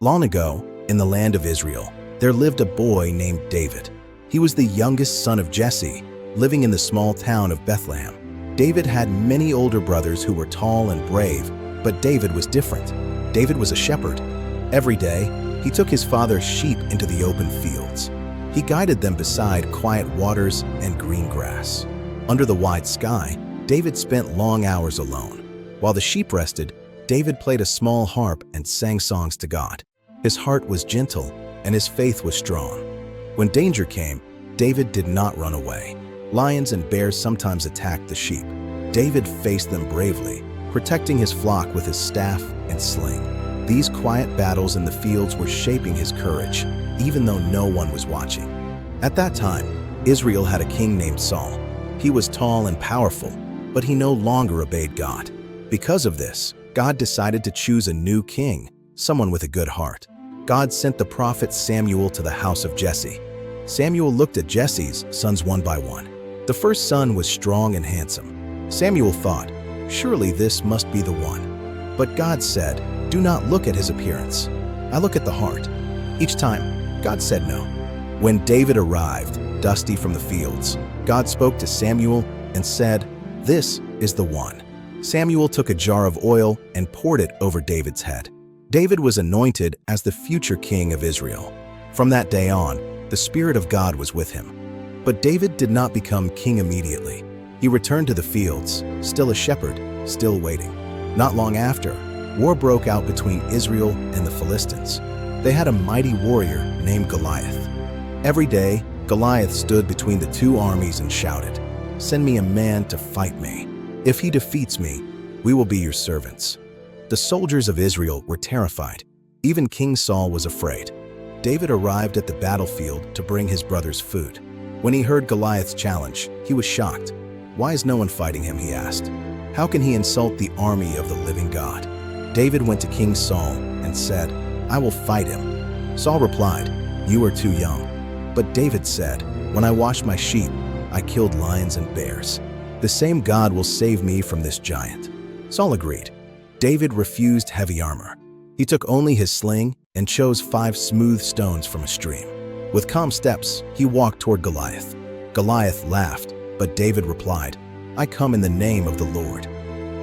Long ago, in the land of Israel, there lived a boy named David. He was the youngest son of Jesse, living in the small town of Bethlehem. David had many older brothers who were tall and brave, but David was different. David was a shepherd. Every day, he took his father's sheep into the open fields. He guided them beside quiet waters and green grass. Under the wide sky, David spent long hours alone. While the sheep rested, David played a small harp and sang songs to God. His heart was gentle and his faith was strong. When danger came, David did not run away. Lions and bears sometimes attacked the sheep. David faced them bravely, protecting his flock with his staff and sling. These quiet battles in the fields were shaping his courage, even though no one was watching. At that time, Israel had a king named Saul. He was tall and powerful, but he no longer obeyed God. Because of this, God decided to choose a new king, someone with a good heart. God sent the prophet Samuel to the house of Jesse. Samuel looked at Jesse's sons one by one. The first son was strong and handsome. Samuel thought, surely this must be the one. But God said, do not look at his appearance. I look at the heart. Each time, God said no. When David arrived, dusty from the fields, God spoke to Samuel and said, this is the one. Samuel took a jar of oil and poured it over David's head. David was anointed as the future king of Israel. From that day on, the Spirit of God was with him. But David did not become king immediately. He returned to the fields, still a shepherd, still waiting. Not long after, war broke out between Israel and the Philistines. They had a mighty warrior named Goliath. Every day, Goliath stood between the two armies and shouted, send me a man to fight me. If he defeats me, we will be your servants. The soldiers of Israel were terrified. Even King Saul was afraid. David arrived at the battlefield to bring his brothers food. When he heard Goliath's challenge, he was shocked. Why is no one fighting him, he asked. How can he insult the army of the living God? David went to King Saul and said, I will fight him. Saul replied, you are too young. But David said, when I washed my sheep, I killed lions and bears. The same God will save me from this giant. Saul agreed. David refused heavy armor. He took only his sling and chose 5 smooth stones from a stream. With calm steps, he walked toward Goliath. Goliath laughed, but David replied, I come in the name of the Lord.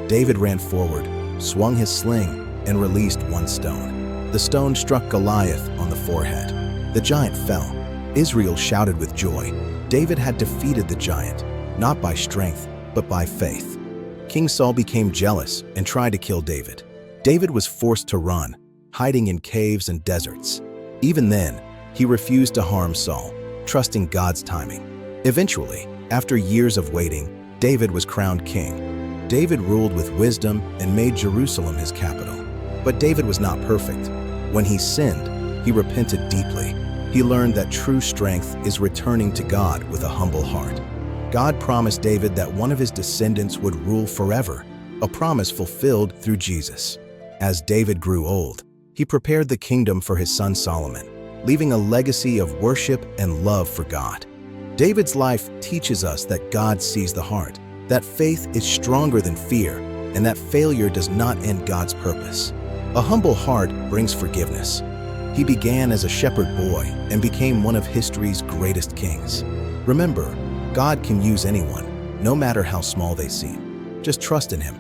David ran forward, swung his sling, and released one stone. The stone struck Goliath on the forehead. The giant fell. Israel shouted with joy. David had defeated the giant, not by strength, but by faith. King Saul became jealous and tried to kill David. David was forced to run, hiding in caves and deserts. Even then, he refused to harm Saul, trusting God's timing. Eventually, after years of waiting, David was crowned king. David ruled with wisdom and made Jerusalem his capital. But David was not perfect. When he sinned, he repented deeply. He learned that true strength is returning to God with a humble heart. God promised David that one of his descendants would rule forever, a promise fulfilled through Jesus. As David grew old, he prepared the kingdom for his son Solomon, leaving a legacy of worship and love for God. David's life teaches us that God sees the heart, that faith is stronger than fear, and that failure does not end God's purpose. A humble heart brings forgiveness. He began as a shepherd boy and became one of history's greatest kings. Remember, God can use anyone, no matter how small they seem. Just trust in Him.